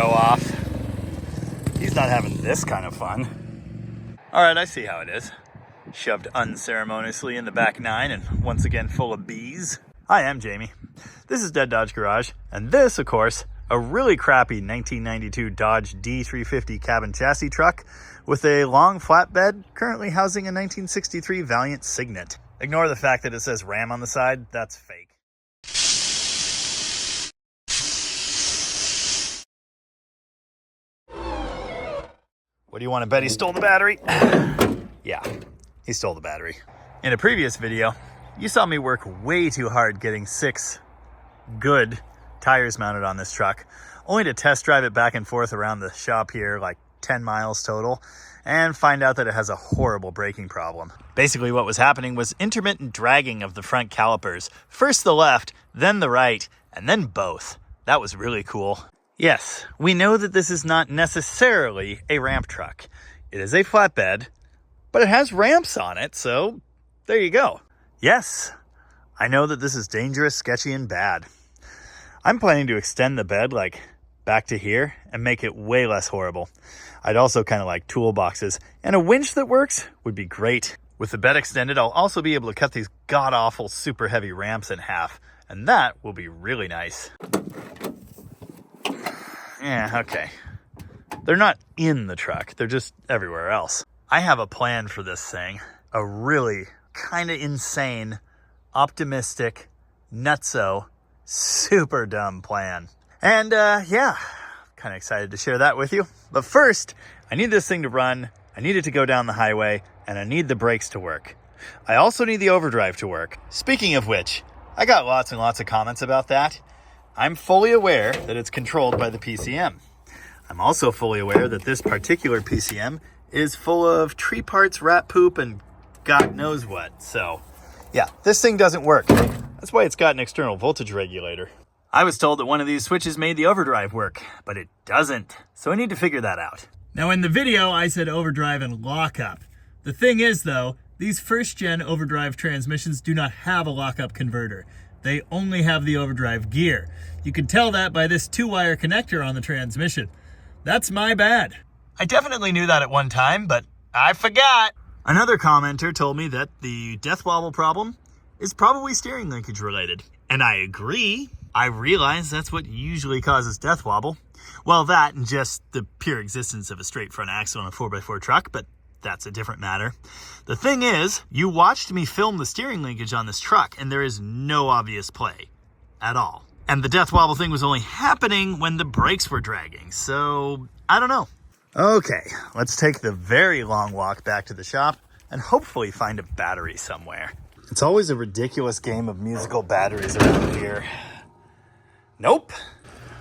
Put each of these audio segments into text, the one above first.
show off. He's not having this kind of fun. All right, I see how it is. Shoved unceremoniously in the back nine and once again full of bees. Hi, I'm Jamie. This is Dead Dodge Garage, and this, of course, a really crappy 1992 Dodge D350 cabin chassis truck with a long flatbed currently housing a 1963 Valiant Signet. Ignore the fact that it says Ram on the side, that's fake. What do you want to bet he stole the battery? Yeah, he stole the battery. In a previous video, you saw me work way too hard getting 6 good tires mounted on this truck, only to test drive it back and forth around the shop here, like 10 miles total, and find out that it has a horrible braking problem. Basically what was happening was intermittent dragging of the front calipers. First the left, then the right, and then both. That was really cool. Yes, we know that this is not necessarily a ramp truck. It is a flatbed, but it has ramps on it, so there you go. Yes, I know that this is dangerous, sketchy, and bad. I'm planning to extend the bed like back to here and make it way less horrible. I'd also kind of like toolboxes, and a winch that works would be great. With the bed extended, I'll also be able to cut these god-awful super heavy ramps in half, and that will be really nice. Yeah, okay. They're not in the truck, they're just everywhere else. I have a plan for this thing. A really kind of insane, optimistic, nutso, super dumb plan. And yeah, kind of excited to share that with you. But first, I need this thing to run, I need it to go down the highway, and I need the brakes to work. I also need the overdrive to work. Speaking of which, I got lots and lots of comments about that. I'm fully aware that it's controlled by the PCM. I'm also fully aware that this particular PCM is full of tree parts, rat poop, and God knows what. So yeah, this thing doesn't work. That's why it's got an external voltage regulator. I was told that one of these switches made the overdrive work, but it doesn't. So I need to figure that out. Now in the video, I said overdrive and lockup. The thing is though, these first gen overdrive transmissions do not have a lockup converter. They only have the overdrive gear. You can tell that by this 2-wire connector on the transmission. That's my bad. I definitely knew that at one time, but I forgot. Another commenter told me that the death wobble problem is probably steering linkage related. And I agree. I realize that's what usually causes death wobble. Well, that and just the pure existence of a straight front axle on a 4x4 truck, but that's a different matter. The thing is, you watched me film the steering linkage on this truck, and there is no obvious play at all. And the death wobble thing was only happening when the brakes were dragging, so I don't know. Okay, let's take the very long walk back to the shop and hopefully find a battery somewhere. It's always a ridiculous game of musical batteries around here. Nope.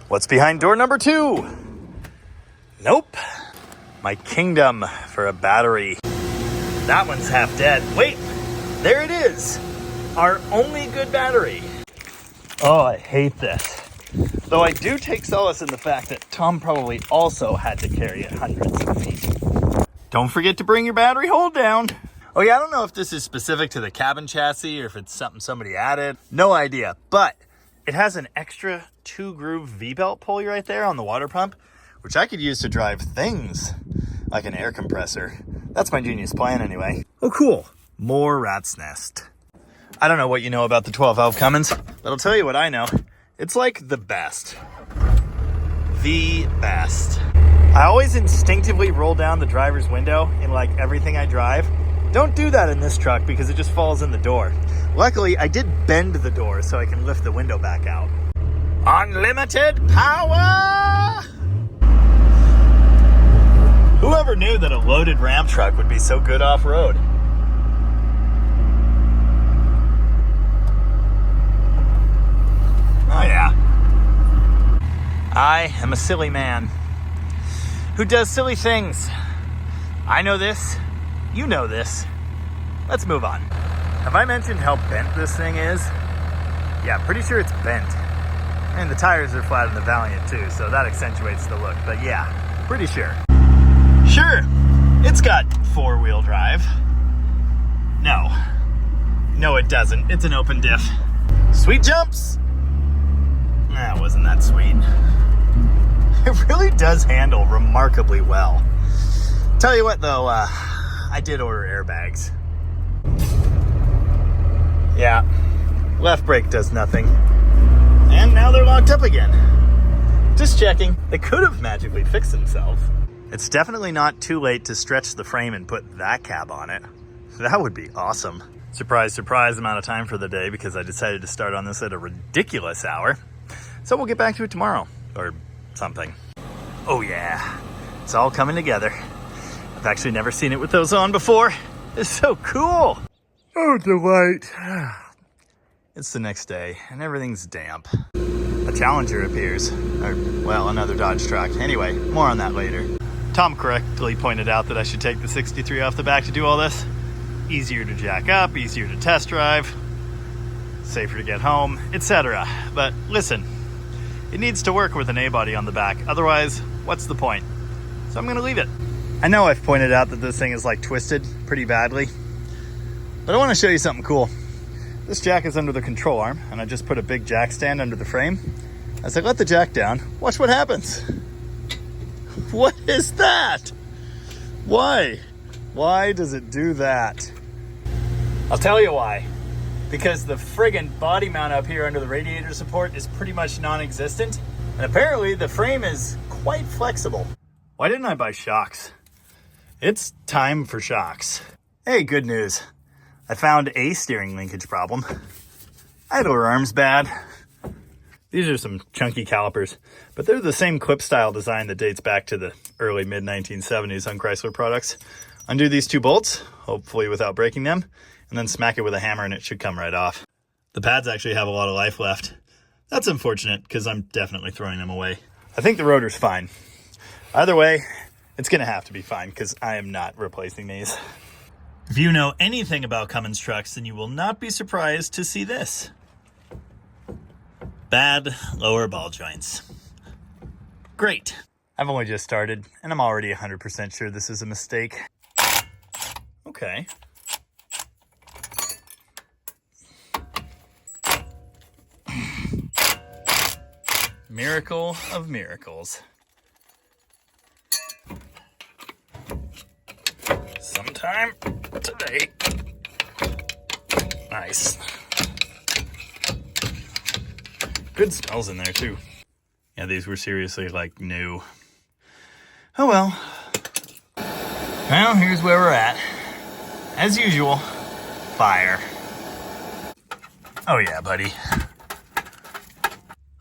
What's behind door number 2? Nope. My kingdom for a battery. That one's half dead. Wait, there it is. Our only good battery. Oh, I hate this. Though I do take solace in the fact that Tom probably also had to carry it hundreds of feet. Don't forget to bring your battery hold down. Oh yeah, I don't know if this is specific to the cabin chassis or if it's something somebody added. No idea, but it has an extra 2-groove V-belt pulley right there on the water pump, which I could use to drive things like an air compressor. That's my genius plan anyway. Oh cool, more rat's nest. I don't know what you know about the 12-valve Cummins, but I'll tell you what I know. It's like the best. The best. I always instinctively roll down the driver's window in like everything I drive. Don't do that in this truck because it just falls in the door. Luckily, I did bend the door so I can lift the window back out. Unlimited power! Whoever knew that a loaded ramp truck would be so good off-road? Oh yeah. I am a silly man who does silly things. I know this. You know this. Let's move on. Have I mentioned how bent this thing is? Yeah, pretty sure it's bent. And the tires are flat in the Valiant too, so that accentuates the look. But yeah, pretty sure. Sure, it's got 4-wheel drive. No, it doesn't. It's an open diff. Sweet jumps. Nah, wasn't that sweet. It really does handle remarkably well. Tell you what though, I did order airbags. Yeah, left brake does nothing. And now they're locked up again. Just checking. They could have magically fixed themselves. It's definitely not too late to stretch the frame and put that cab on it. That would be awesome. Surprise, surprise, I'm out of time for the day because I decided to start on this at a ridiculous hour. So we'll get back to it tomorrow, or something. Oh yeah, it's all coming together. I've actually never seen it with those on before. It's so cool. Oh, delight. It's the next day and everything's damp. A Challenger appears, or well, another Dodge truck. Anyway, more on that later. Tom correctly pointed out that I should take the 63 off the back to do all this. Easier to jack up, easier to test drive, safer to get home, etc. But listen, it needs to work with an A-body on the back. Otherwise, what's the point? So I'm gonna leave it. I know I've pointed out that this thing is like twisted pretty badly, but I wanna show you something cool. This jack is under the control arm, and I just put a big jack stand under the frame. As I let the jack down, watch what happens. What is that? Why? Why does it do that? I'll tell you why. Because the friggin' body mount up here under the radiator support is pretty much non-existent, and apparently the frame is quite flexible. Why didn't I buy shocks? It's time for shocks. Hey, good news. I found a steering linkage problem. Idler arm's bad. These are some chunky calipers, but they're the same clip style design that dates back to the early mid-1970s on Chrysler products. Undo these two bolts, hopefully without breaking them, and then smack it with a hammer and it should come right off. The pads actually have a lot of life left. That's unfortunate because I'm definitely throwing them away. I think the rotor's fine. Either way, it's gonna have to be fine because I am not replacing these. If you know anything about Cummins trucks, then you will not be surprised to see this. Bad lower ball joints. Great. I've only just started, and I'm already 100% sure this is a mistake. Okay. Miracle of miracles. Sometime today. Nice. Good smells in there too. Yeah, these were seriously like new. Oh well. Well, here's where we're at. As usual, fire. Oh yeah, buddy.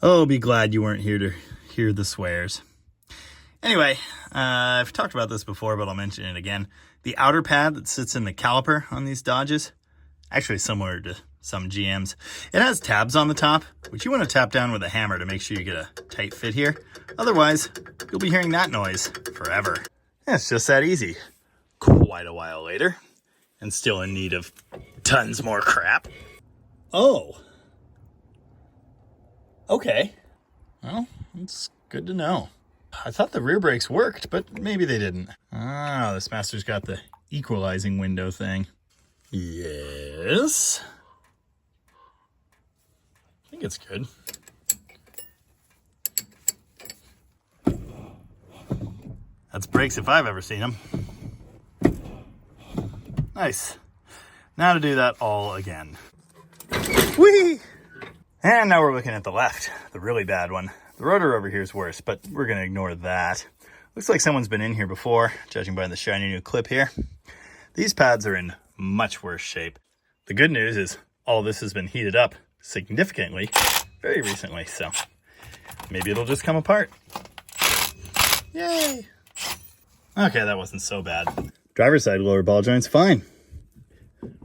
Oh, be glad you weren't here to hear the swears. Anyway, I've talked about this before, but I'll mention it again. The outer pad that sits in the caliper on these Dodges, actually similar to some GMs, it has tabs on the top, which you want to tap down with a hammer to make sure you get a tight fit here. Otherwise, you'll be hearing that noise forever. Yeah, it's just that easy. Quite a while later, and still in need of tons more crap. Oh. Okay. Well, it's good to know. I thought the rear brakes worked, but maybe they didn't. Ah, this Master's got the equalizing window thing. Yes. I think it's good. That's brakes if I've ever seen them. Nice. Now to do that all again. Whee! And now we're looking at the left, the really bad one. The rotor over here is worse, but we're going to ignore that. Looks like someone's been in here before, judging by the shiny new clip here. These pads are in much worse shape. The good news is all this has been heated up significantly very recently, so maybe it'll just come apart. Yay! Okay, that wasn't so bad. Driver's side lower ball joint's fine.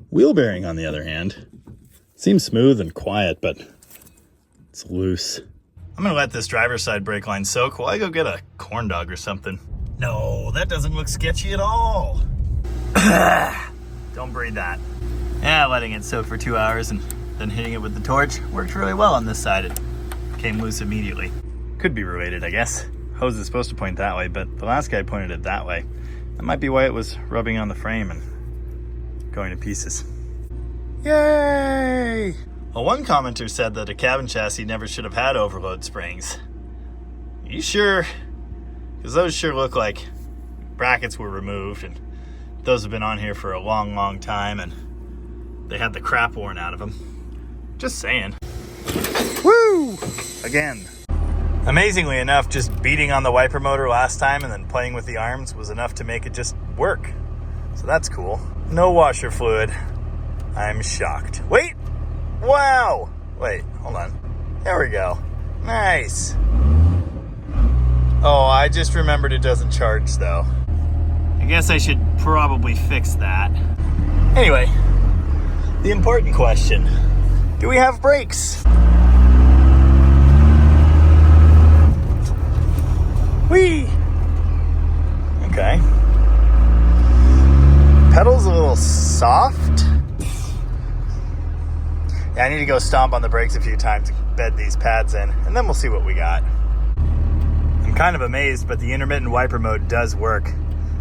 Wheel bearing, on the other hand, seems smooth and quiet, but it's loose. I'm gonna let this driver's side brake line soak while I go get a corn dog or something. No, that doesn't look sketchy at all. Don't breathe that. Yeah, letting it soak for 2 hours and then hitting it with the torch worked really well on this side. It came loose immediately. Could be related, I guess. Hose is supposed to point that way, but the last guy pointed it that way. That might be why it was rubbing on the frame and going to pieces. Yay! Well, one commenter said that a cabin chassis never should have had overload springs. You sure because those sure look like brackets were removed, and those have been on here for a long, long time, and they had the crap worn out of them. Just saying. Woo! Again. Amazingly enough, just beating on the wiper motor last time and then playing with the arms was enough to make it just work. So that's cool. No washer fluid. I'm shocked. Wait! Wow! Wait, hold on. There we go. Nice. Oh, I just remembered it doesn't charge though. I guess I should probably fix that. Anyway, the important question. Do we have brakes? Whee! Okay. Pedal's a little soft. Yeah, I need to go stomp on the brakes a few times to bed these pads in, and then we'll see what we got. I'm kind of amazed, but the intermittent wiper mode does work.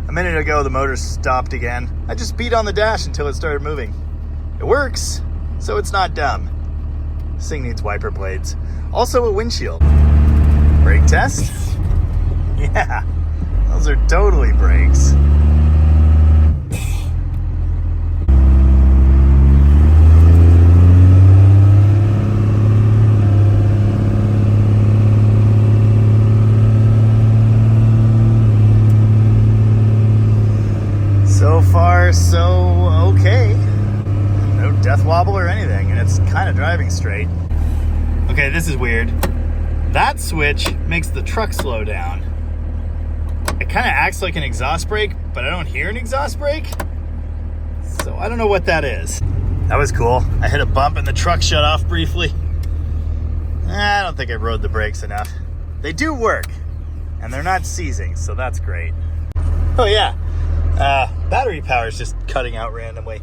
A minute ago, the motor stopped again. I just beat on the dash until it started moving. It works, so it's not dumb. This thing needs wiper blades. Also a windshield. Brake test? Yeah, those are totally brakes. So far, so okay. No death wobble or anything, and it's kind of driving straight. Okay, this is weird. That switch makes the truck slow down. It kind of acts like an exhaust brake, but I don't hear an exhaust brake. So I don't know what that is. That was cool. I hit a bump and the truck shut off briefly. I don't think I rode the brakes enough. They do work, and they're not seizing, so that's great. Oh yeah, battery power is just cutting out randomly.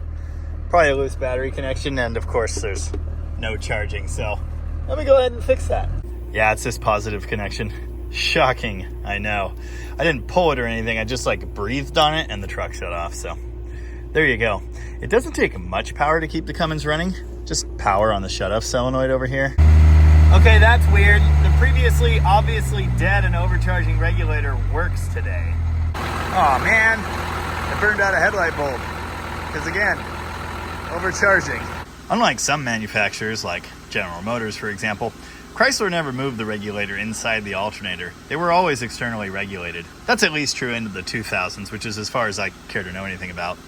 Probably a loose battery connection, and of course there's no charging, so let me go ahead and fix that. Yeah, it's this positive connection. Shocking, I know. I didn't pull it or anything, I just like breathed on it and the truck shut off, so there you go. It doesn't take much power to keep the Cummins running, just power on the shut-off solenoid over here. Okay, that's weird. The previously obviously dead and overcharging regulator works today. Oh man, I burned out a headlight bulb. Because again, overcharging. Unlike some manufacturers, like General Motors for example, Chrysler never moved the regulator inside the alternator. They were always externally regulated. That's at least true into the 2000s, which is as far as I care to know anything about.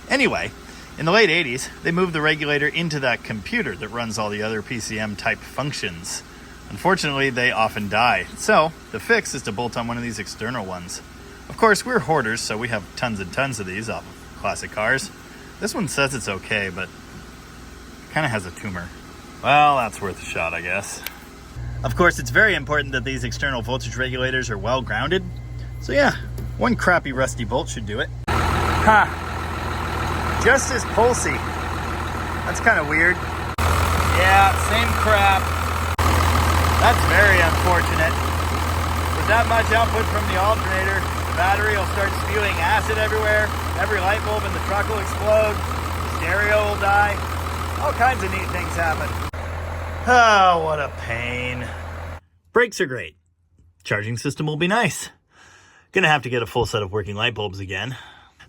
Anyway, in the late 80s, they moved the regulator into that computer that runs all the other PCM-type functions. Unfortunately, they often die, so the fix is to bolt on one of these external ones. Of course, we're hoarders, so we have tons and tons of these off of classic cars. This one says it's okay, but it kind of has a tumor. Well, that's worth a shot, I guess. Of course, it's very important that these external voltage regulators are well grounded. So yeah, one crappy rusty bolt should do it. Ha! Just as pulsy. That's kind of weird. Yeah, same crap. That's very unfortunate. With that much output from the alternator, the battery will start spewing acid everywhere. Every light bulb in the truck will explode. The stereo will die. All kinds of neat things happen. Oh, what a pain. Brakes are great. Charging system will be nice. Gonna have to get a full set of working light bulbs again.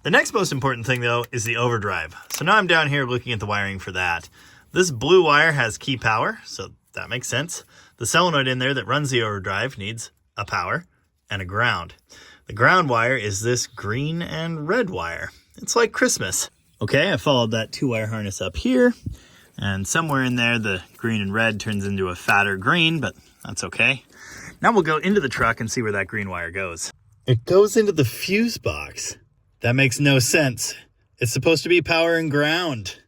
The next most important thing though is the overdrive. So now I'm down here looking at the wiring for that. This blue wire has key power, so that makes sense. The solenoid in there that runs the overdrive needs a power and a ground. The ground wire is this green and red wire. It's like Christmas. Okay, I followed that 2-wire harness up here. And somewhere in there, the green and red turns into a fatter green, but that's okay. Now we'll go into the truck and see where that green wire goes. It goes into the fuse box. That makes no sense. It's supposed to be power and ground.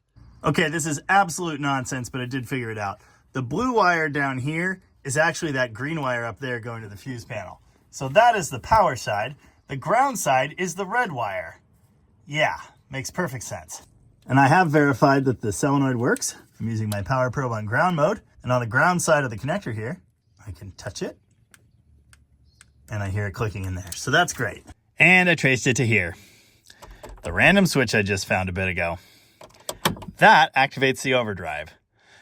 Okay, this is absolute nonsense, but I did figure it out. The blue wire down here is actually that green wire up there going to the fuse panel. So that is the power side. The ground side is the red wire. Yeah, makes perfect sense. And I have verified that the solenoid works. I'm using my power probe on ground mode. And on the ground side of the connector here, I can touch it. And I hear it clicking in there. So that's great. And I traced it to here. The random switch I just found a bit ago. That activates the overdrive.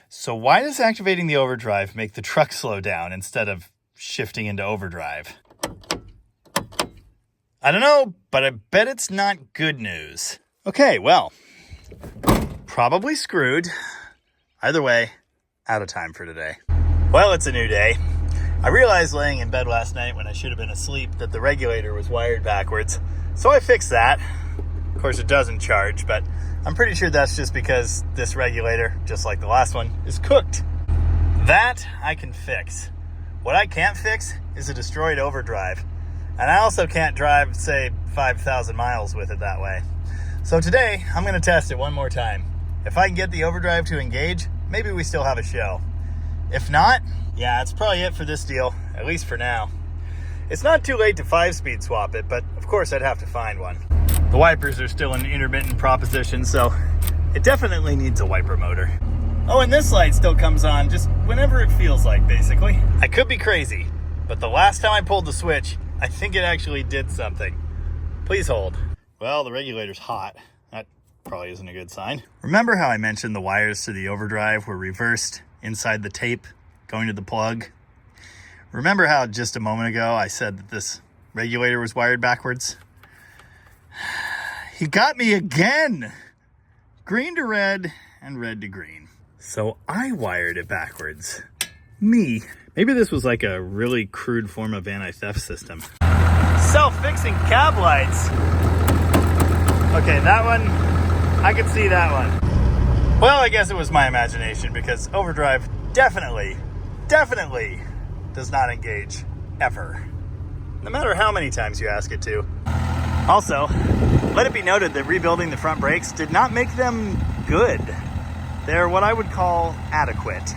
So why does activating the overdrive make the truck slow down instead of shifting into overdrive? I don't know, but I bet it's not good news. Okay, well, probably screwed. Either way, out of time for today. Well, it's a new day. I realized laying in bed last night when I should have been asleep that the regulator was wired backwards. So I fixed that. Of course, it doesn't charge, but I'm pretty sure that's just because this regulator, just like the last one, is cooked. That I can fix. What I can't fix is a destroyed overdrive. And I also can't drive, say, 5,000 miles with it that way. So today, I'm going to test it one more time. If I can get the overdrive to engage, maybe we still have a show. If not, yeah, that's probably it for this deal, at least for now. It's not too late to 5-speed swap it, but of course I'd have to find one. The wipers are still in intermittent proposition, so it definitely needs a wiper motor. Oh, and this light still comes on just whenever it feels like, basically. I could be crazy, but the last time I pulled the switch, I think it actually did something. Please hold. Well, the regulator's hot. That probably isn't a good sign. Remember how I mentioned the wires to the overdrive were reversed inside the tape going to the plug? Remember how just a moment ago I said that this regulator was wired backwards? He got me again! Green to red and red to green. So I wired it backwards. Me. Maybe this was like a really crude form of anti-theft system. Self-fixing cab lights. Okay, that one, I could see that one. Well, I guess it was my imagination because overdrive definitely does not engage ever. No matter how many times you ask it to. Also, let it be noted that rebuilding the front brakes did not make them good. They're what I would call adequate.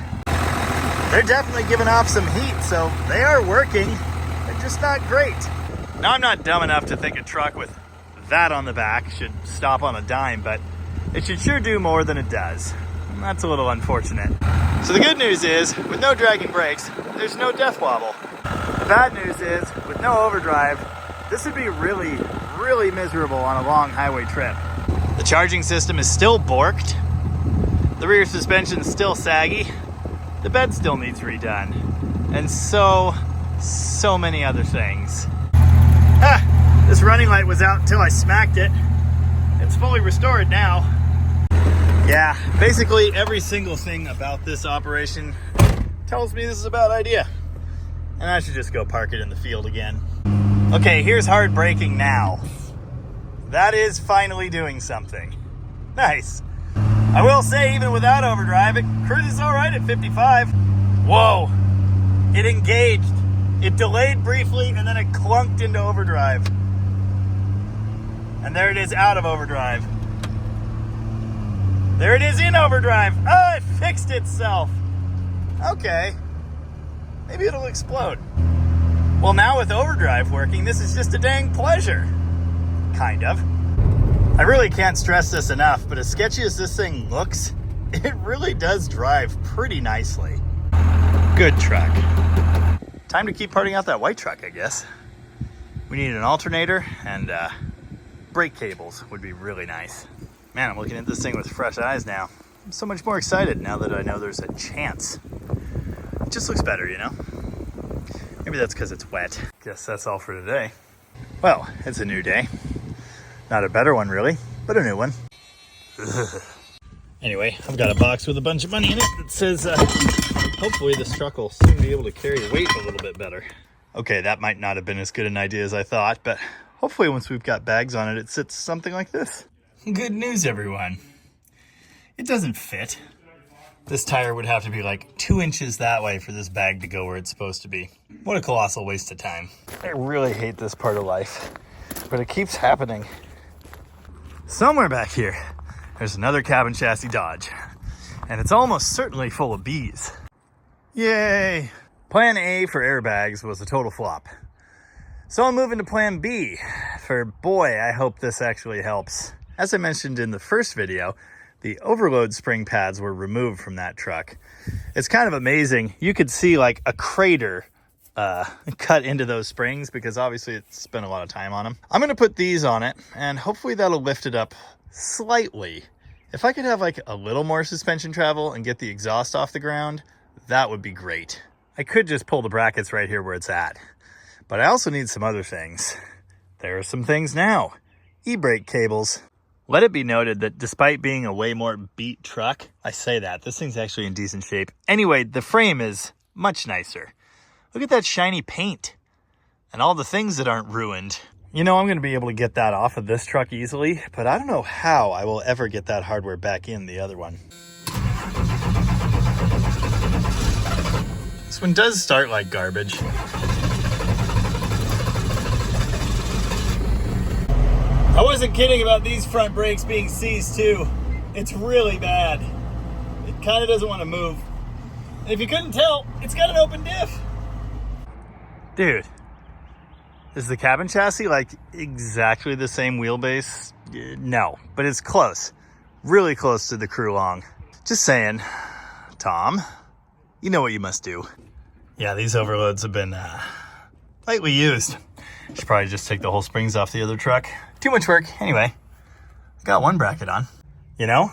They're definitely giving off some heat, so they are working. They're just not great. Now, I'm not dumb enough to think a truck with that on the back should stop on a dime, but it should sure do more than it does. And that's a little unfortunate. So the good news is, with no dragging brakes, there's no death wobble. The bad news is, with no overdrive, this would be really miserable on a long highway trip. The charging system is still borked. The rear suspension is still saggy. The bed still needs redone. And so many other things. This running light was out until I smacked it. It's fully restored now. Yeah, basically every single thing about this operation tells me this is a bad idea. And I should just go park it in the field again. Okay, here's hard braking now. That is finally doing something. Nice. I will say, even without overdrive, it cruises all right at 55. Whoa, it engaged. It delayed briefly, and then it clunked into overdrive. And there it is out of overdrive. There it is in overdrive. Oh, it fixed itself. Okay, maybe it'll explode. Well, now with overdrive working, this is just a dang pleasure. Kind of. I really can't stress this enough, but as sketchy as this thing looks, it really does drive pretty nicely. Good truck. Time to keep parting out that white truck, I guess. We need an alternator and brake cables would be really nice. Man, I'm looking at this thing with fresh eyes now. I'm so much more excited now that I know there's a chance. It just looks better, you know? Maybe that's because it's wet. Guess that's all for today. Well, it's a new day. Not a better one, really, but a new one. Anyway, I've got a box with a bunch of money in it that says, hopefully this truck will soon be able to carry weight a little bit better. Okay, that might not have been as good an idea as I thought, but hopefully once we've got bags on it, it sits something like this. Good news, everyone. It doesn't fit. This tire would have to be like 2 inches that way for this bag to go where it's supposed to be. What a colossal waste of time. I really hate this part of life, but it keeps happening. Somewhere back here, there's another cabin chassis Dodge, and it's almost certainly full of bees. Yay! Plan A for airbags was a total flop. So I'm moving to plan B for, boy, I hope this actually helps. As I mentioned in the first video, the overload spring pads were removed from that truck. It's kind of amazing. You could see like a crater cut into those springs because obviously it's spent a lot of time on them. I'm going to put these on it and hopefully that'll lift it up slightly. If I could have like a little more suspension travel and get the exhaust off the ground, that would be great. I could just pull the brackets right here where it's at, but I also need some other things. There are some things now. E-brake cables. Let it be noted that despite being a way more beat truck, I say that, this thing's actually in decent shape. Anyway, the frame is much nicer. Look at that shiny paint and all the things that aren't ruined. You know, I'm going to be able to get that off of this truck easily, but I don't know how I will ever get that hardware back in the other one. This one does start like garbage. I wasn't kidding about these front brakes being seized too. It's really bad. It kind of doesn't want to move. And if you couldn't tell, it's got an open diff. Dude, is the cabin chassis like exactly the same wheelbase? No, but it's close. Really close to the crew long. Just saying, Tom, you know what you must do. Yeah, these overloads have been lightly used. Should probably just take the whole springs off the other truck. Too much work. Anyway, got one bracket on. You know,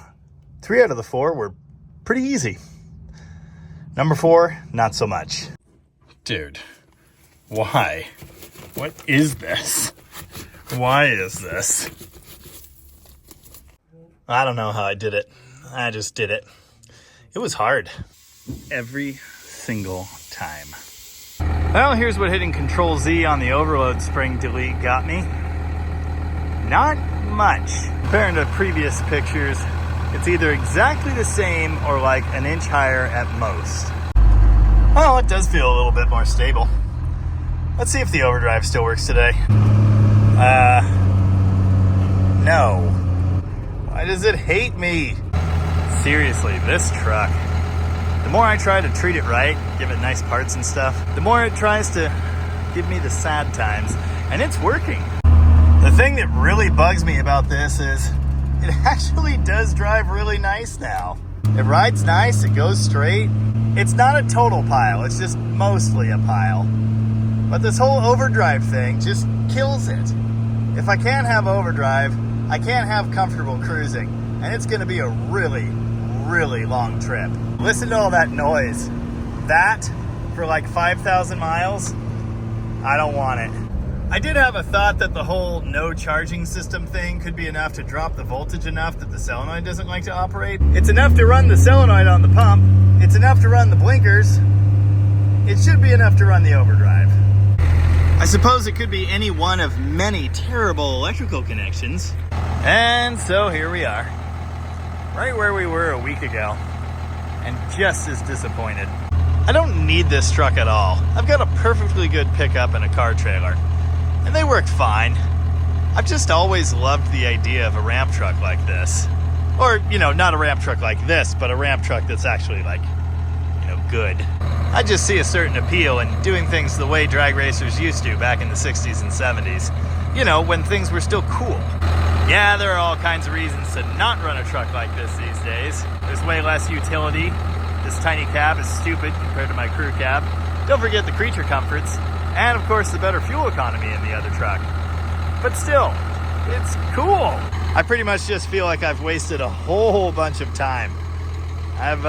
3 out of the 4 were pretty easy. Number 4, not so much. Dude, why? What is this? Why is this? I don't know how I did it. I just did it. It was hard. Every single time. Well, here's what hitting Control Z on the overload spring delete got me. Not much. Comparing to previous pictures, it's either exactly the same or like an inch higher at most. Well, it does feel a little bit more stable. Let's see if the overdrive still works today. No. Why does it hate me? Seriously, this truck. The more I try to treat it right, give it nice parts and stuff, the more it tries to give me the sad times, and it's working. The thing that really bugs me about this is it actually does drive really nice now. It rides nice, it goes straight. It's not a total pile, it's just mostly a pile. But this whole overdrive thing just kills it. If I can't have overdrive, I can't have comfortable cruising, and it's gonna be a really, really long trip. Listen to all that noise. That, for like 5,000 miles, I don't want it. I did have a thought that the whole no charging system thing could be enough to drop the voltage enough that the solenoid doesn't like to operate. It's enough to run the solenoid on the pump. It's enough to run the blinkers. It should be enough to run the overdrive. I suppose it could be any one of many terrible electrical connections. And so here we are. Right where we were a week ago. And just as disappointed. I don't need this truck at all. I've got a perfectly good pickup and a car trailer. And they work fine. I've just always loved the idea of a ramp truck like this. Or, you know, not a ramp truck like this, but a ramp truck that's actually like, you know, good. I just see a certain appeal in doing things the way drag racers used to back in the 60s and 70s. You know, when things were still cool. Yeah, there are all kinds of reasons to not run a truck like this these days. There's way less utility. This tiny cab is stupid compared to my crew cab. Don't forget the creature comforts. And of course the better fuel economy in the other truck. But still, it's cool. I pretty much just feel like I've wasted a whole bunch of time. I've,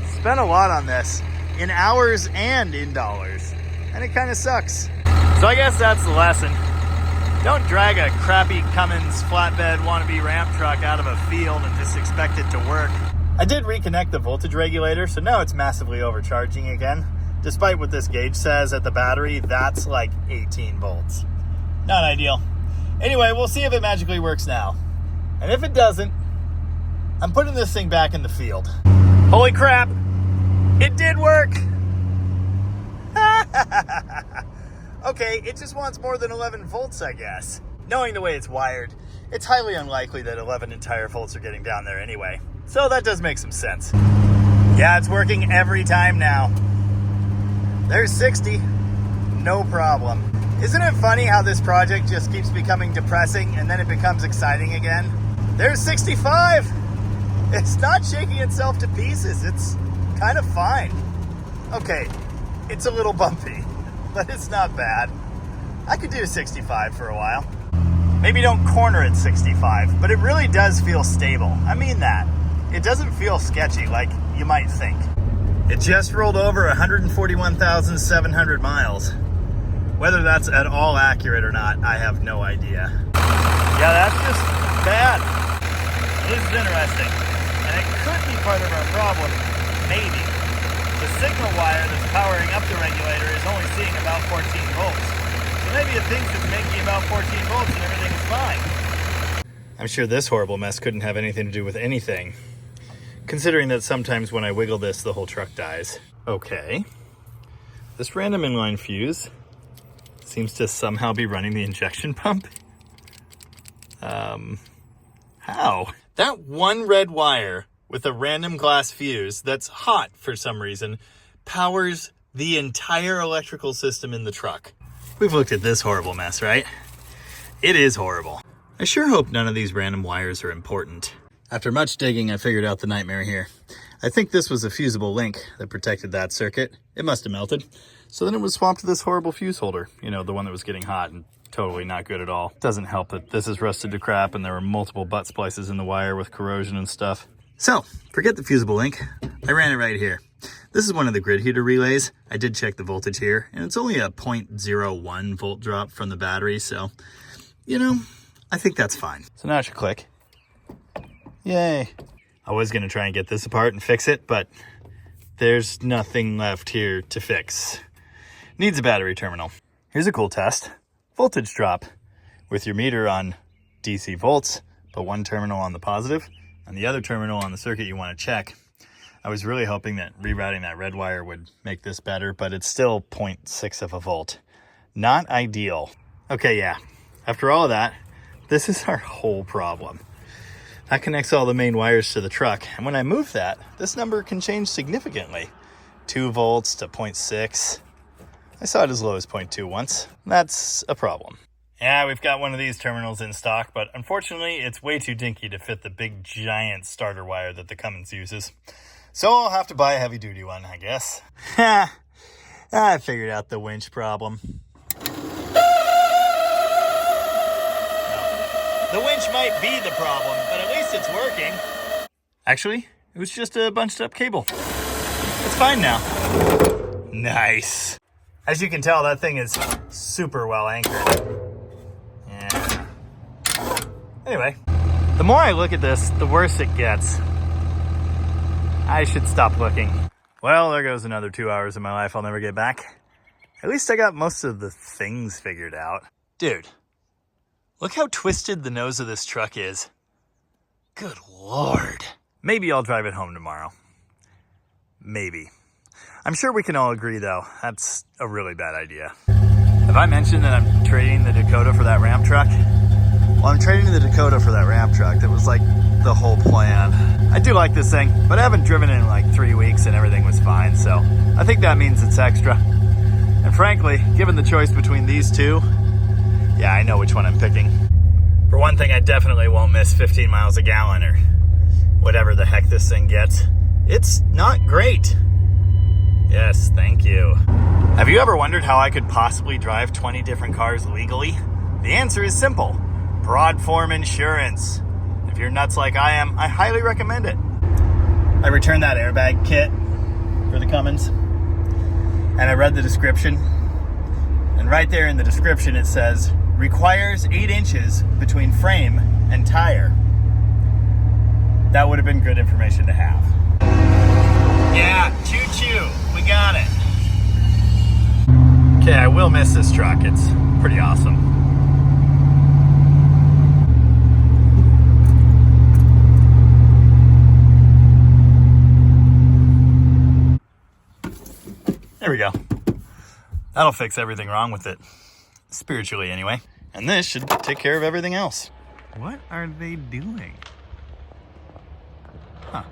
spent a lot on this. In hours and in dollars. And it kind of sucks. So I guess that's the lesson. Don't drag a crappy Cummins flatbed wannabe ramp truck out of a field and just expect it to work. I did reconnect the voltage regulator, so now it's massively overcharging again. Despite what this gauge says at the battery, that's like 18 volts. Not ideal. Anyway, we'll see if it magically works now. And if it doesn't, I'm putting this thing back in the field. Holy crap! It did work! Okay, it just wants more than 11 volts, I guess. Knowing the way it's wired, it's highly unlikely that 11 entire volts are getting down there anyway. So that does make some sense. Yeah, it's working every time now. There's 60. No problem. Isn't it funny how this project just keeps becoming depressing and then it becomes exciting again? There's 65. It's not shaking itself to pieces. It's kind of fine. Okay, it's a little bumpy, but it's not bad. I could do 65 for a while. Maybe don't corner at 65, but it really does feel stable. I mean that. It doesn't feel sketchy like you might think. It just rolled over 141,700 miles. Whether that's at all accurate or not, I have no idea. Yeah, that's just bad. This is interesting. And it could be part of our problem, maybe. The signal wire that's powering up the regulator is only seeing about 14 volts. So maybe it thinks it's making about 14 volts and everything is fine. I'm sure this horrible mess couldn't have anything to do with anything, considering that sometimes when I wiggle this, the whole truck dies. Okay. This random inline fuse seems to somehow be running the injection pump. How? That one red wire with a random glass fuse that's hot for some reason powers the entire electrical system in the truck. We've looked at this horrible mess, right? It is horrible. I sure hope none of these random wires are important. After much digging, I figured out the nightmare here. I think this was a fusible link that protected that circuit. It must have melted. So then it was swapped to this horrible fuse holder. You know, the one that was getting hot and totally not good at all. Doesn't help that this is rusted to crap and there were multiple butt splices in the wire with corrosion and stuff. So, forget the fusible link. I ran it right here. This is one of the grid heater relays. I did check the voltage here, and it's only a 0.01 volt drop from the battery, so, you know, I think that's fine. So now it should click. Yay. I was going to try and get this apart and fix it, but there's nothing left here to fix. Needs a battery terminal. Here's a cool test. Voltage drop. With your meter on DC volts, put one terminal on the positive, and the other terminal on the circuit you want to check. I was really hoping that rerouting that red wire would make this better, but it's still 0.6 of a volt. Not ideal. Okay, yeah. After all of that, this is our whole problem. That connects all the main wires to the truck, and when I move that, this number can change significantly. 2 volts to 0.6. I saw it as low as 0.2 once. That's a problem. Yeah, we've got one of these terminals in stock, but unfortunately, it's way too dinky to fit the big, giant starter wire that the Cummins uses. So I'll have to buy a heavy-duty one, I guess. Ha! I figured out the winch problem. The winch might be the problem, but at least it's working. Actually, it was just a bunched-up cable. It's fine now. Nice. As you can tell, that thing is super well anchored. Yeah. Anyway, the more I look at this, the worse it gets. I should stop looking. Well, there goes another 2 hours of my life I'll never get back. At least I got most of the things figured out. Dude, look how twisted the nose of this truck is. Good Lord. Maybe I'll drive it home tomorrow. Maybe. I'm sure we can all agree, though, that's a really bad idea. Have I mentioned that I'm trading the Dakota for that Ram truck? Well, I'm trading the Dakota for that Ram truck. That was like the whole plan. I do like this thing, but I haven't driven it in like 3 weeks and everything was fine, so I think that means it's extra. And frankly, given the choice between these two, yeah, I know which one I'm picking. For one thing, I definitely won't miss 15 miles a gallon or whatever the heck this thing gets. It's not great. Yes, thank you. Have you ever wondered how I could possibly drive 20 different cars legally? The answer is simple. Broad form insurance. If you're nuts like I am, I highly recommend it. I returned that airbag kit for the Cummins, and I read the description. And right there in the description it says, requires 8 inches between frame and tire. That would have been good information to have. Yeah, choo-choo, we got it. Okay, I will miss this truck. It's pretty awesome. There we go. That'll fix everything wrong with it. Spiritually, anyway. And this should take care of everything else. What are they doing? Huh.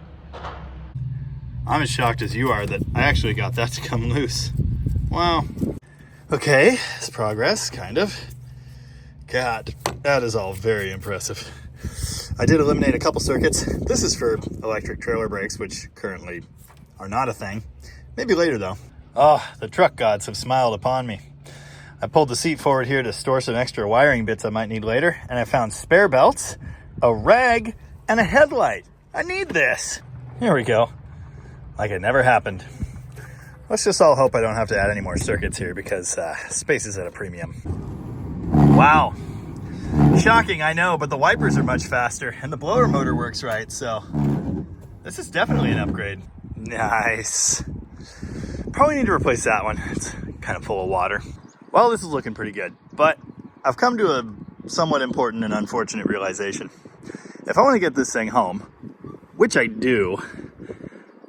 I'm as shocked as you are that I actually got that to come loose. Wow. Okay, it's progress, kind of. God, that is all very impressive. I did eliminate a couple circuits. This is for electric trailer brakes, which currently are not a thing. Maybe later, though. Oh, the truck gods have smiled upon me. I pulled the seat forward here to store some extra wiring bits I might need later, and I found spare belts, a rag, and a headlight. I need this. Here we go. Like it never happened. Let's just all hope I don't have to add any more circuits here because space is at a premium. Wow. Shocking, I know, but the wipers are much faster and the blower motor works right, so this is definitely an upgrade. Nice. Probably need to replace that one. It's kind of full of water. Well, this is looking pretty good, but I've come to a somewhat important and unfortunate realization. If I want to get this thing home, which I do,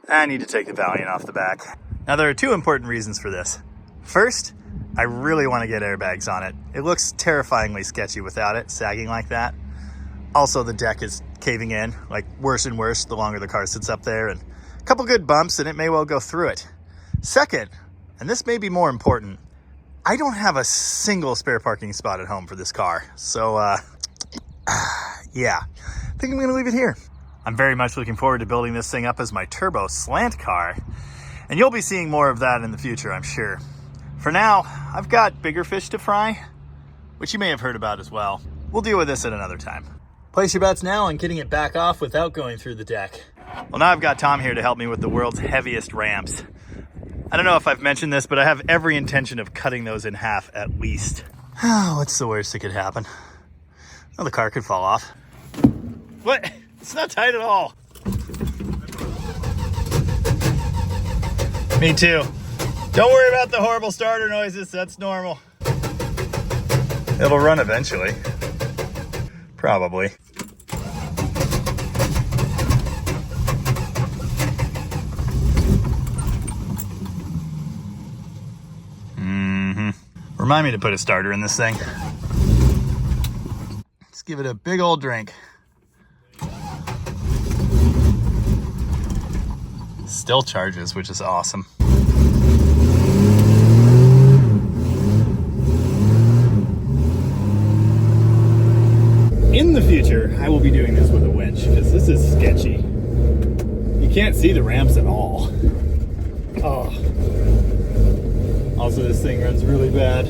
I need to take the Valiant off the back. Now, there are two important reasons for this. First, I really want to get airbags on it. It looks terrifyingly sketchy without it, sagging like that. Also, the deck is caving in, like worse and worse the longer the car sits up there, and a couple good bumps and it may well go through it. Second, and this may be more important, I don't have a single spare parking spot at home for this car. So, yeah, I think I'm gonna leave it here. I'm very much looking forward to building this thing up as my turbo slant car. And you'll be seeing more of that in the future, I'm sure. For now, I've got bigger fish to fry, which you may have heard about as well. We'll deal with this at another time. Place your bets now on getting it back off without going through the deck. Well, now I've got Tom here to help me with the world's heaviest ramps. I don't know if I've mentioned this, but I have every intention of cutting those in half at least. What's the worst that could happen? Well, the car could fall off. What? It's not tight at all. Me too. Don't worry about the horrible starter noises. That's normal. It'll run eventually. Probably. Remind me to put a starter in this thing. Let's give it a big old drink. Still charges, which is awesome. In the future, I will be doing this with a winch because this is sketchy. You can't see the ramps at all. Oh. Also, this thing runs really bad.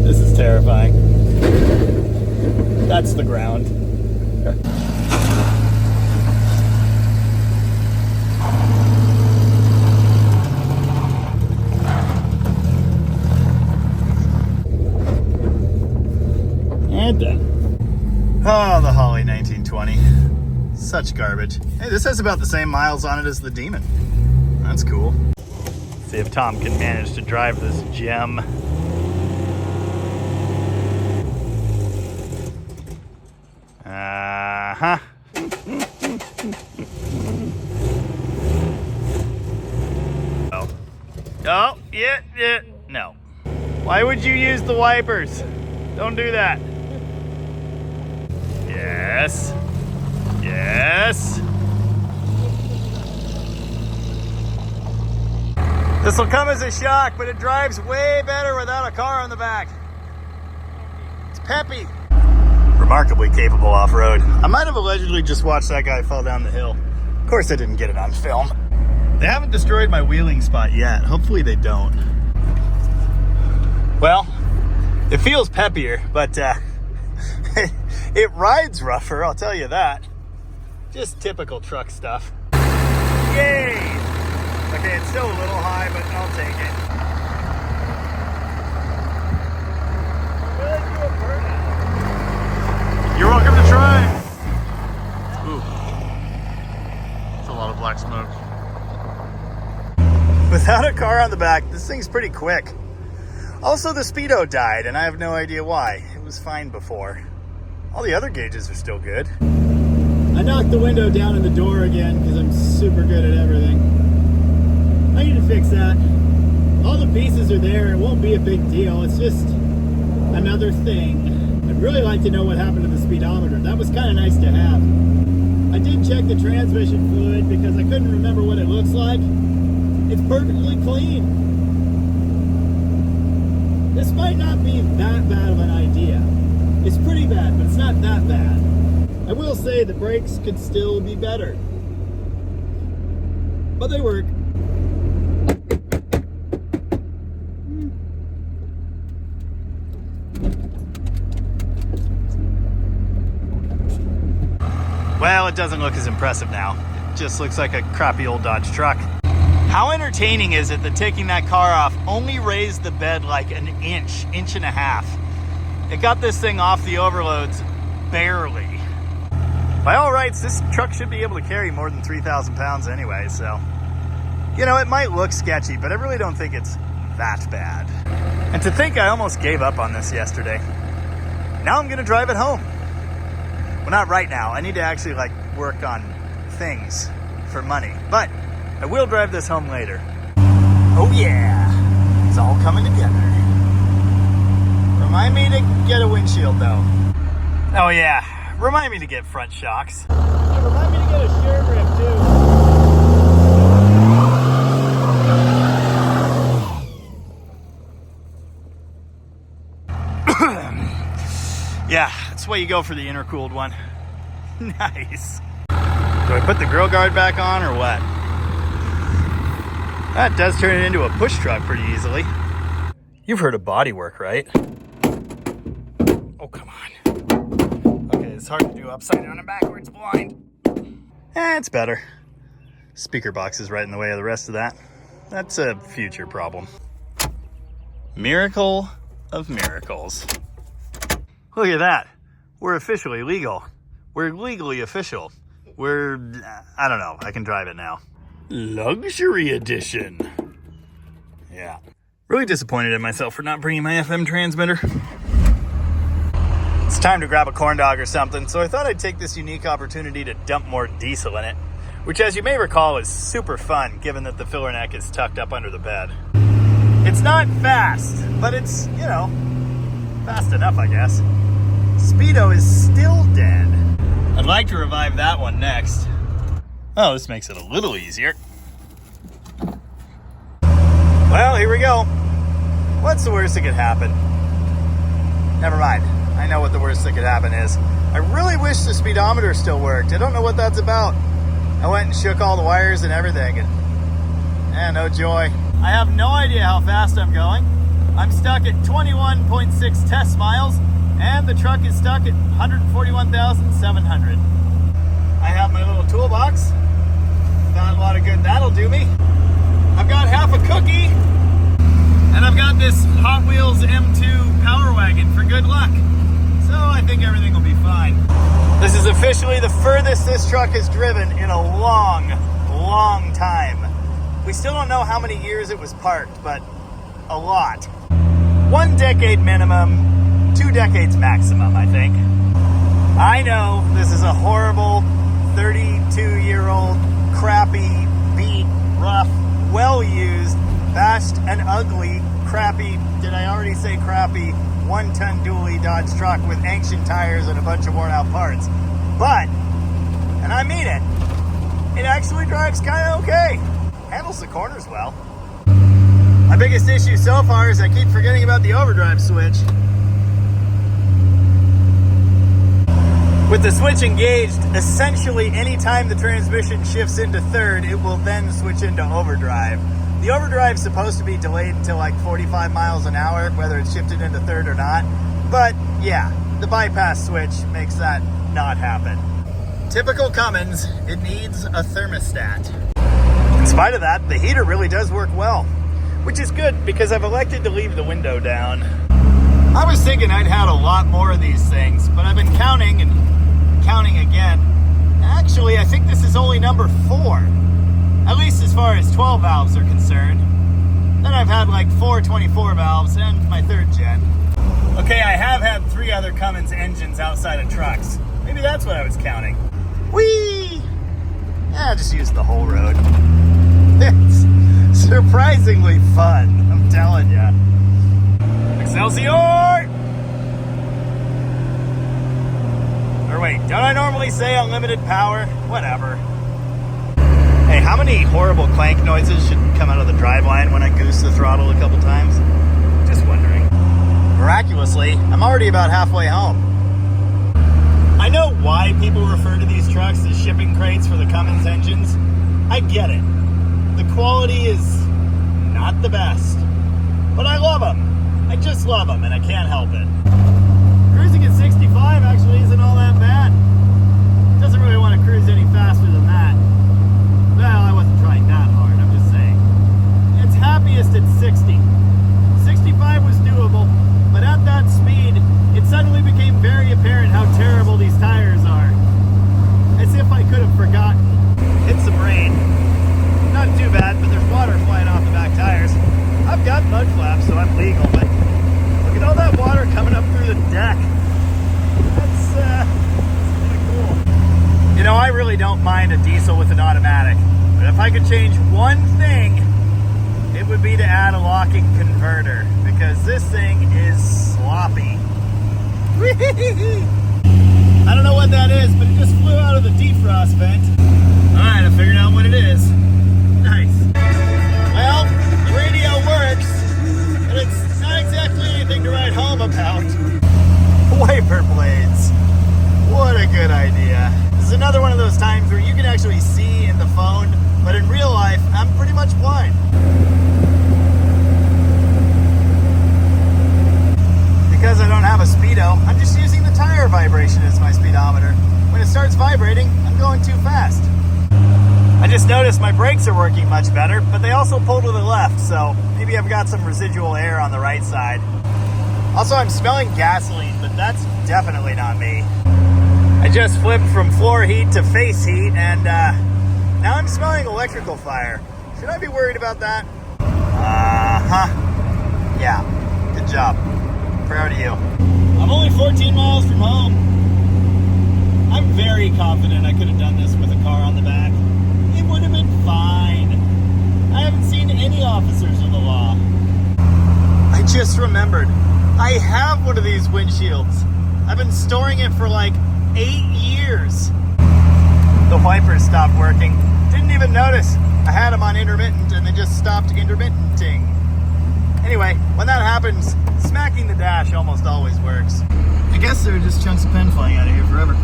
This is terrifying. That's the ground. And done. Oh, the Holly 1920. Such garbage. Hey, this has about the same miles on it as the Demon. That's cool. Let's see if Tom can manage to drive this gem. Uh-huh. Oh, yeah, no. Why would you use the wipers? Don't do that. Yes. Yes. This will come as a shock, but it drives way better without a car on the back. It's peppy. Remarkably capable off-road. I might have allegedly just watched that guy fall down the hill. Of course I didn't get it on film. They haven't destroyed my wheeling spot yet. Hopefully they don't. Well, it feels peppier, but it rides rougher, I'll tell you that. Just typical truck stuff. Yay! Okay, it's still a little high, but I'll take it. Really do a burnout. You're welcome to try. Ooh. That's a lot of black smoke. Without a car on the back, this thing's pretty quick. Also, the speedo died, and I have no idea why. It was fine before. All the other gauges are still good. I knocked the window down in the door again because I'm super good at everything. I need to fix that. All the pieces are there. It won't be a big deal. It's just another thing. I'd really like to know what happened to the speedometer. That was kind of nice to have. I did check the transmission fluid because I couldn't remember what it looks like. It's perfectly clean. This might not be that bad of an idea. It's pretty bad, but it's not that bad. I will say the brakes could still be better. but they work. Well, it doesn't look as impressive now. It just looks like a crappy old Dodge truck. How entertaining is it that taking that car off only raised the bed like an inch and a half? It got this thing off the overloads barely. By all rights, this truck should be able to carry more than 3,000 pounds anyway, so... You know, it might look sketchy, but I really don't think it's that bad. And to think I almost gave up on this yesterday. Now I'm gonna drive it home. Well, not right now. I need to actually, like, work on things for money. But I will drive this home later. Oh yeah, it's all coming together. Remind me to get a windshield though. Oh yeah, remind me to get front shocks. Yeah, remind me to get a shear grip too. Yeah, that's why you go for the intercooled one. Nice. Do I put the grill guard back on or what? That does turn it into a push truck pretty easily. You've heard of body work, right? Oh, come on. Okay, it's hard to do upside down and backwards blind. It's better. Speaker box is right in the way of the rest of that. That's a future problem. Miracle of miracles. Look at that. We're officially legal. We're legally official. We're, I don't know, I can drive it now. Luxury edition. Yeah. Really disappointed in myself for not bringing my FM transmitter. It's time to grab a corn dog or something, so I thought I'd take this unique opportunity to dump more diesel in it, which, as you may recall, is super fun given that the filler neck is tucked up under the bed. It's not fast, but it's, you know, fast enough, I guess. Speedo is still dead. I'd like to revive that one next. Oh, this makes it a little easier. Well, here we go. What's the worst that could happen? Never mind. I know what the worst that could happen is. I really wish the speedometer still worked. I don't know what that's about. I went and shook all the wires and everything, and no joy. I have no idea how fast I'm going. I'm stuck at 21.6 test miles, and the truck is stuck at 141,700. I have my little toolbox. Found a lot of good that'll do me. I've got half a cookie, and I've got this Hot Wheels M2 Power Wagon for good luck. So I think everything will be fine. This is officially the furthest this truck has driven in a long, long time. We still don't know how many years it was parked, but a lot. 1 decade minimum, 2 decades maximum, I think. I know this is a horrible 32-year-old, crappy, beat, rough, well-used, bashed and ugly, crappy, did I already say crappy, 1-ton dually Dodge truck with ancient tires and a bunch of worn-out parts. But, and I mean it, it actually drives kind of okay. Handles the corners well. My biggest issue so far is I keep forgetting about the overdrive switch. With the switch engaged, essentially anytime the transmission shifts into third, it will then switch into overdrive. The overdrive is supposed to be delayed until like 45 miles an hour, whether it's shifted into third or not. But yeah, the bypass switch makes that not happen. Typical Cummins, it needs a thermostat. In spite of that, the heater really does work well, which is good because I've elected to leave the window down. I was thinking I'd had a lot more of these things, but I've been counting and counting again. Actually, I think this is only number 4, at least as far as 12 valves are concerned. Then I've had like 4 24 valves and my 3rd gen. Okay, I have had 3 other Cummins engines outside of trucks. Maybe that's what I was counting. Whee! Yeah, I just used the whole road. It's surprisingly fun, I'm telling ya. Excelsior! Or wait, don't I normally say unlimited power? Whatever. Hey, how many horrible clank noises should come out of the driveline when I goose the throttle a couple times? Just wondering. Miraculously, I'm already about halfway home. I know why people refer to these trucks as shipping crates for the Cummins engines. I get it. The quality is not the best, but I love them. I just love them, and I can't help it. Cruising at 65 actually isn't all that bad. Doesn't really want to cruise any faster than that. Well, I wasn't trying that hard, I'm just saying. It's happiest at 60. 65 was doable, but at that speed, it suddenly became very apparent how terrible these tires are. As if I could have forgotten. Hit some rain. Not too bad, but there's water flying off the back tires. I've got mud flaps, so I'm legal, but look at all that water coming up through the deck. That's kind of cool. You know, I really don't mind a diesel with an automatic, but if I could change one thing, it would be to add a locking converter, because this thing is sloppy. I don't know what that is, but it just flew out of the defrost vent. Alright, I figured out what it is. Nice. Well, the radio works, but it's not exactly anything to write home about. Wiper blades. What a good idea. This is another one of those times where you can actually see in the phone, but in real life, I'm pretty much blind. Because I don't have a speedo, I'm just using the tire vibration as my speedometer. When it starts vibrating, I'm going too fast. I just noticed my brakes are working much better, but they also pull to the left, so maybe I've got some residual air on the right side. Also, I'm smelling gasoline, but that's definitely not me. I just flipped from floor heat to face heat, and now I'm smelling electrical fire. Should I be worried about that? Yeah, good job. Proud of you. I'm only 14 miles from home. I'm very confident I could have done this with a car on the back. It would have been fine. I haven't seen any officers of the law. I just remembered. I have one of these windshields. I've been storing it for like 8 years. The wipers stopped working. Didn't even notice. I had them on intermittent and they just stopped intermittenting. Anyway, when that happens, smacking the dash almost always works. I guess there are just chunks of pen flying out of here forever.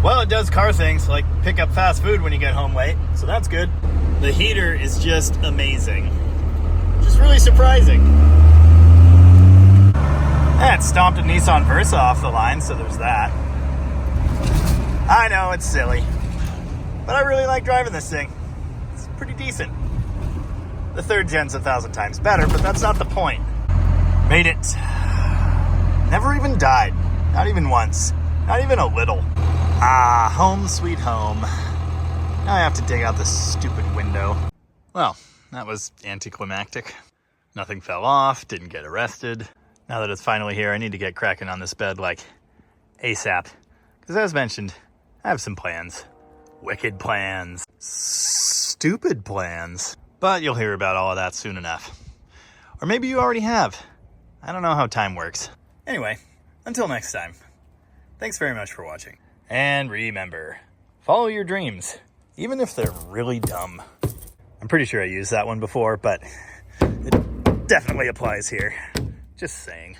Well, it does car things, like pick up fast food when you get home late, so that's good. The heater is just amazing. Just really surprising. And it stomped a Nissan Versa off the line, so there's that. I know, it's silly. But I really like driving this thing. It's pretty decent. The third gen's 1,000 times better, but that's not the point. Made it. Never even died. Not even once. Not even a little. Ah, home sweet home. Now I have to dig out this stupid window. Well, that was anticlimactic. Nothing fell off, didn't get arrested. Now that it's finally here, I need to get cracking on this bed like ASAP. Because as mentioned, I have some plans. Wicked plans. Stupid plans. But you'll hear about all of that soon enough. Or maybe you already have. I don't know how time works. Anyway, until next time. Thanks very much for watching. And remember, follow your dreams, even if they're really dumb. I'm pretty sure I used that one before, but it definitely applies here. Just saying.